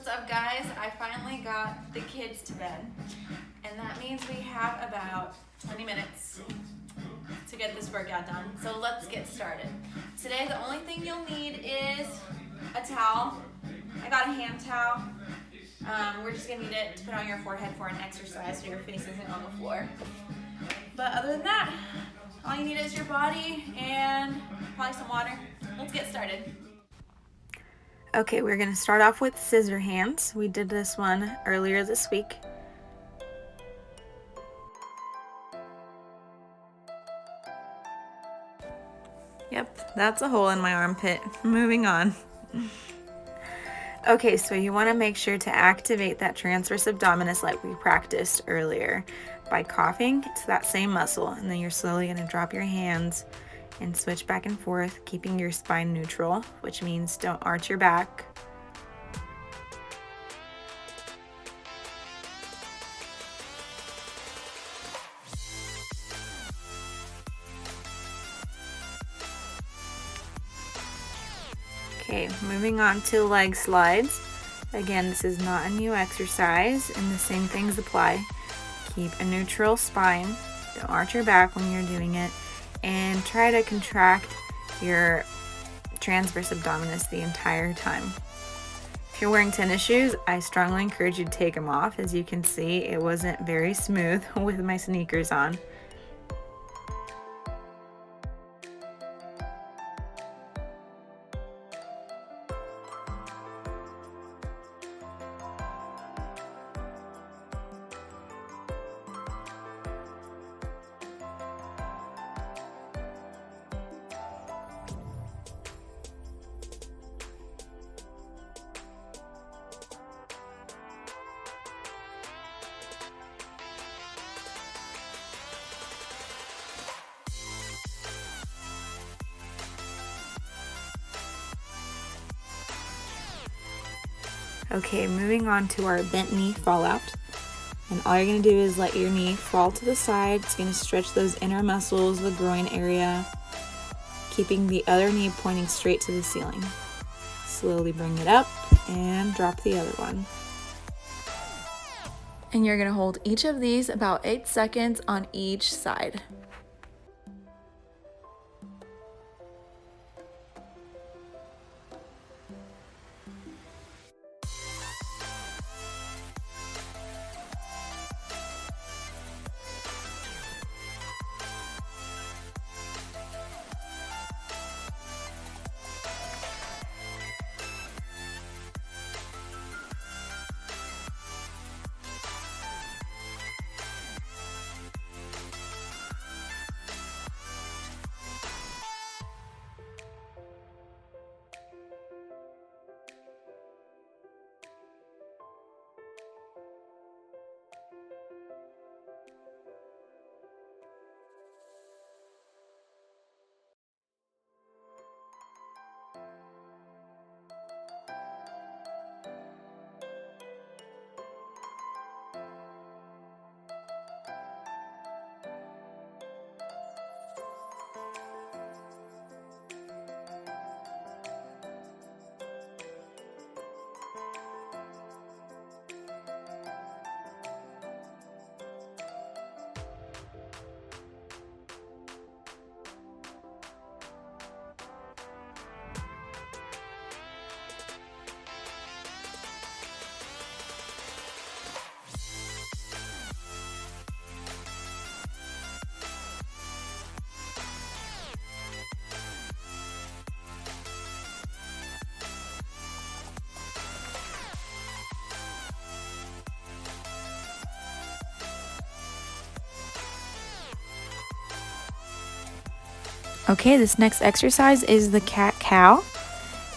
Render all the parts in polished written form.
What's up, guys? I finally got the kids to bed, and that means we have about 20 minutes to get this workout done. So let's get started. Today, the only thing you'll need is a towel. I got a hand towel. We're just gonna need it to put on your forehead for an exercise so your face isn't on the floor. But other than that, all you need is your body and probably some water. Let's get started. Okay, we're gonna start off with scissor hands. We did this one earlier this week. Yep, that's a hole in my armpit. Moving on. Okay, so you want to make sure to activate that transverse abdominis like we practiced earlier by coughing to that same muscle, and then you're slowly going to drop your hands and switch back and forth, keeping your spine neutral, which means don't arch your back. Okay, moving on to leg slides. Again, this is not a new exercise, and the same things apply. Keep a neutral spine, don't arch your back when you're doing it, and try to contract your transverse abdominis the entire time. If you're wearing tennis shoes, I strongly encourage you to take them off. As you can see, it wasn't very smooth with my sneakers on. Okay, moving on to our bent knee fallout. And all you're going to do is let your knee fall to the side. It's going to stretch those inner muscles, the groin area, keeping the other knee pointing straight to the ceiling. Slowly bring it up and drop the other one. And you're going to hold each of these about 8 seconds on each side. Okay, this next exercise is the cat-cow,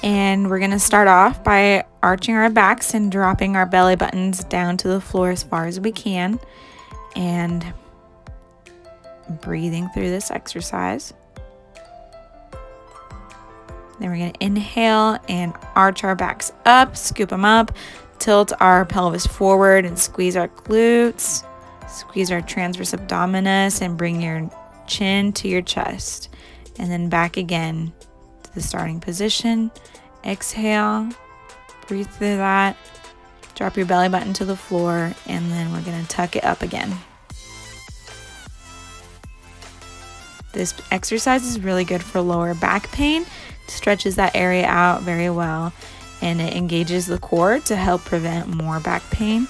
and we're going to start off by arching our backs and dropping our belly buttons down to the floor as far as we can, and breathing through this exercise. Then we're going to inhale and arch our backs up, scoop them up, tilt our pelvis forward and squeeze our glutes, squeeze our transverse abdominis, and bring your chin to your chest. And then back again to the starting position. Exhale, breathe through that, Drop your belly button to the floor, and then we're gonna tuck it up again. This exercise is really good for lower back pain. It stretches that area out very well, and it engages the core to help prevent more back pain.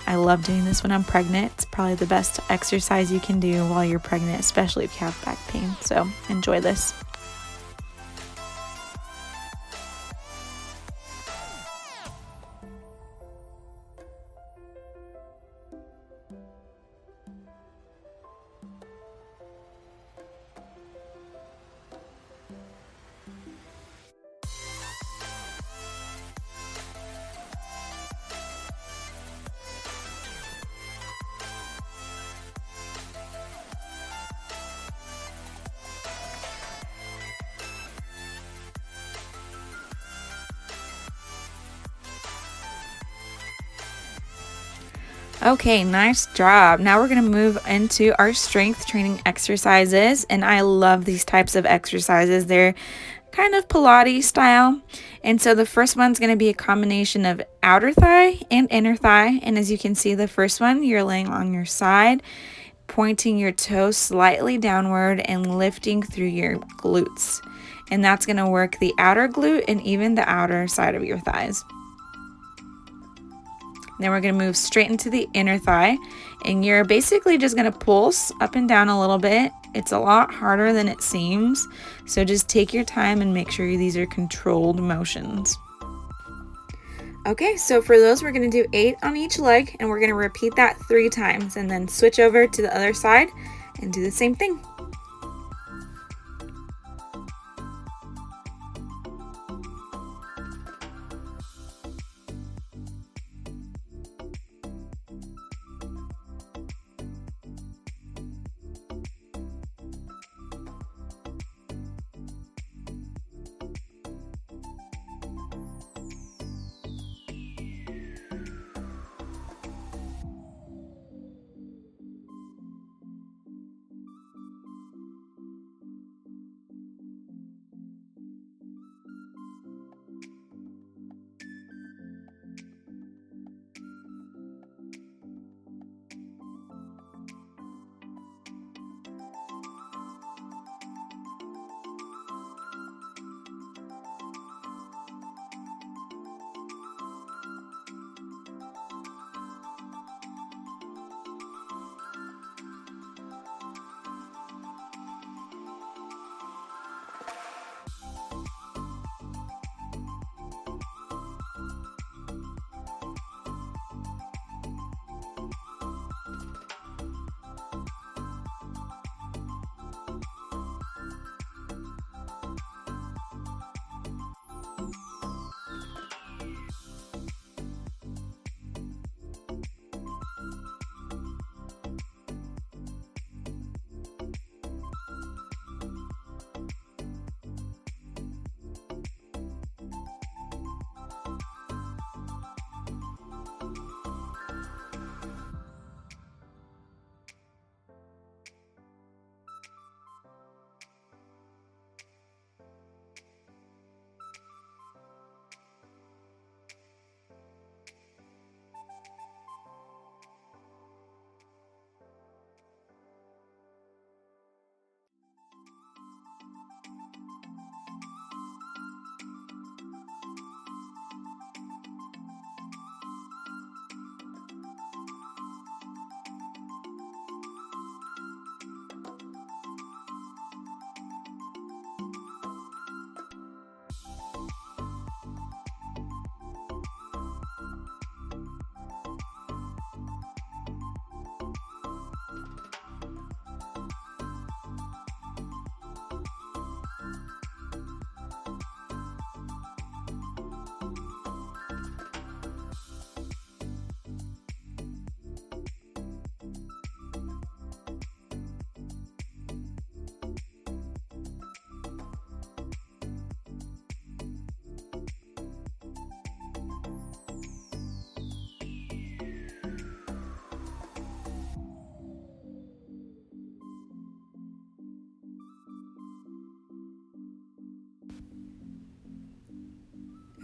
I love doing this when I'm pregnant. It's probably the best exercise you can do while you're pregnant, especially if you have back pain. So enjoy this. Okay, nice job. Now we're going to move into our strength training exercises, and I love these types of exercises. They're kind of Pilates style, and so the first one's going to be a combination of outer thigh and inner thigh, and as you can see, the first one, you're laying on your side, pointing your toes slightly downward and lifting through your glutes, and that's going to work the outer glute and even the outer side of your thighs. Then we're going to move straight into the inner thigh, and you're basically just going to pulse up and down a little bit. It's a lot harder than it seems, so just take your time and make sure these are controlled motions. Okay, so for those, we're going to do 8 on each leg, and we're going to repeat that 3 times, and then switch over to the other side and do the same thing.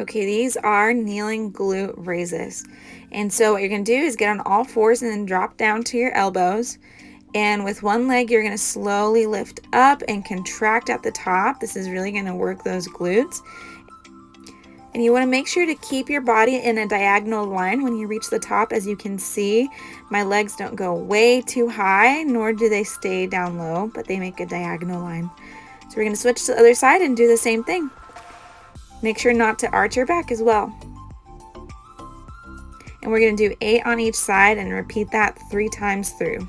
Okay, these are kneeling glute raises. And so what you're going to do is get on all fours and then drop down to your elbows. And with one leg, you're going to slowly lift up and contract at the top. This is really going to work those glutes. And you want to make sure to keep your body in a diagonal line when you reach the top. As you can see, my legs don't go way too high, nor do they stay down low, but they make a diagonal line. So we're going to switch to the other side and do the same thing. Make sure not to arch your back as well. And we're going to do 8 on each side and repeat that 3 times through.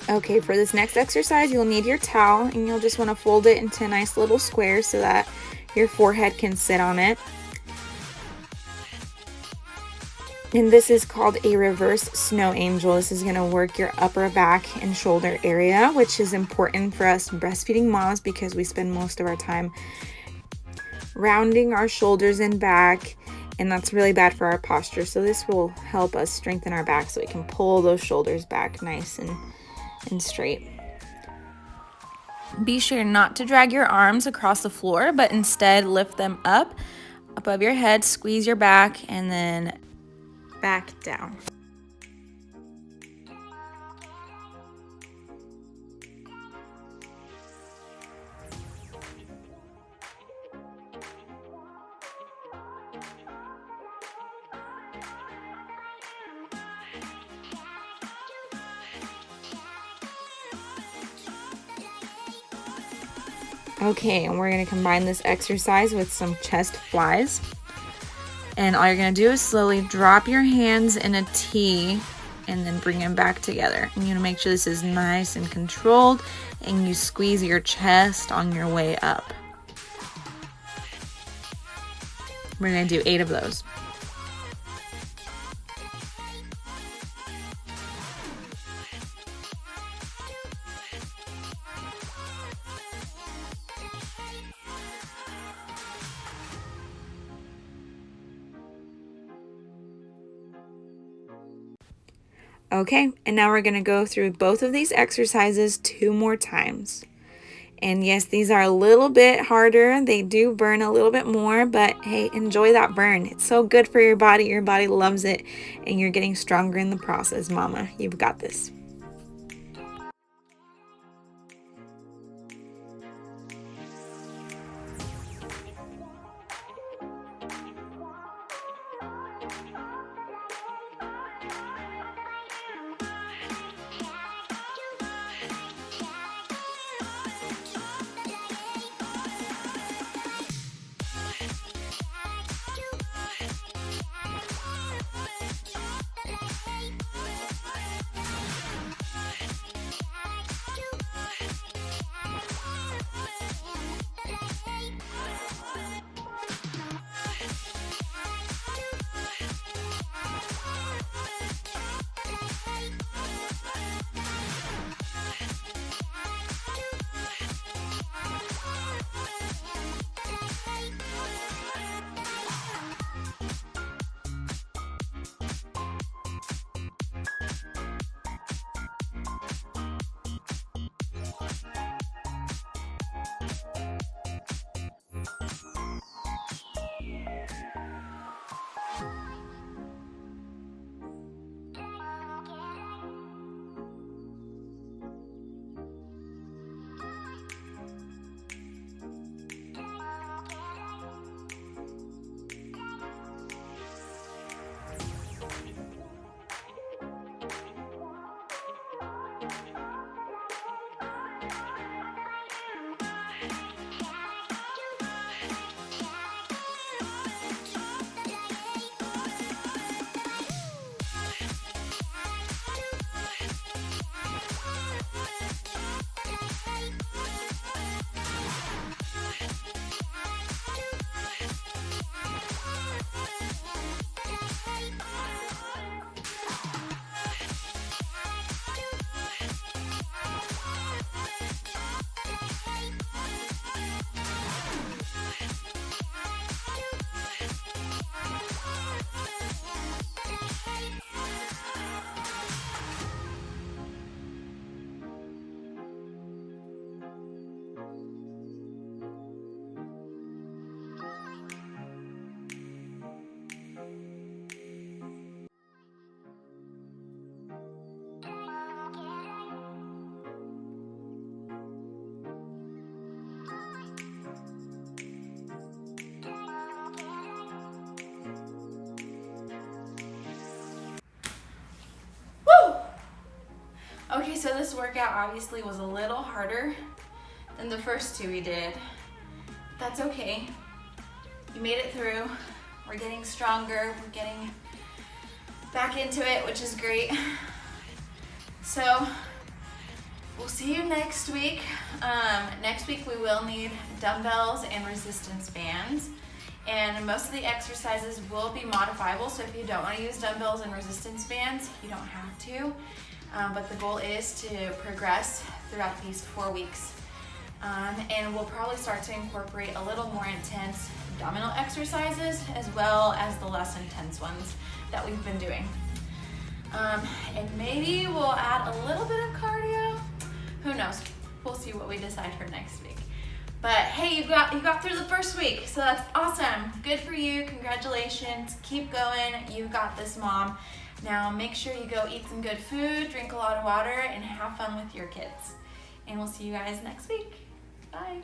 Okay, for this next exercise, you'll need your towel, and you'll just want to fold it into nice little squares so that your forehead can sit on it. And this is called a reverse snow angel. This is going to work your upper back and shoulder area, which is important for us breastfeeding moms because we spend most of our time rounding our shoulders and back, and that's really bad for our posture. So this will help us strengthen our back so we can pull those shoulders back nice and straight. Be sure not to drag your arms across the floor, but instead lift them up above your head, squeeze your back, and then back down. Okay, and we're going to combine this exercise with some chest flies. And all you're going to do is slowly drop your hands in a T and then bring them back together. And you want to make sure this is nice and controlled, and you squeeze your chest on your way up. We're going to do 8 of those. Okay, and now we're going to go through both of these exercises 2 more times. And yes, these are a little bit harder. They do burn a little bit more, but hey, enjoy that burn. It's so good for your body. Your body loves it, and you're getting stronger in the process, mama. You've got this. Okay, so this workout obviously was a little harder than the first two we did. That's okay. You made it through. We're getting stronger. We're getting back into it, which is great. So we'll see you next week. Next week we will need dumbbells and resistance bands. And most of the exercises will be modifiable, so if you don't want to use dumbbells and resistance bands, you don't have to. But the goal is to progress throughout these 4 weeks. And we'll probably start to incorporate a little more intense abdominal exercises as well as the less intense ones that we've been doing. And maybe we'll add a little bit of cardio. Who knows? We'll see what we decide for next week. But hey, you got through the first week, so that's awesome. Good for you. Congratulations. Keep going. You got this, Mom. Now make sure you go eat some good food, drink a lot of water, and have fun with your kids. And we'll see you guys next week. Bye.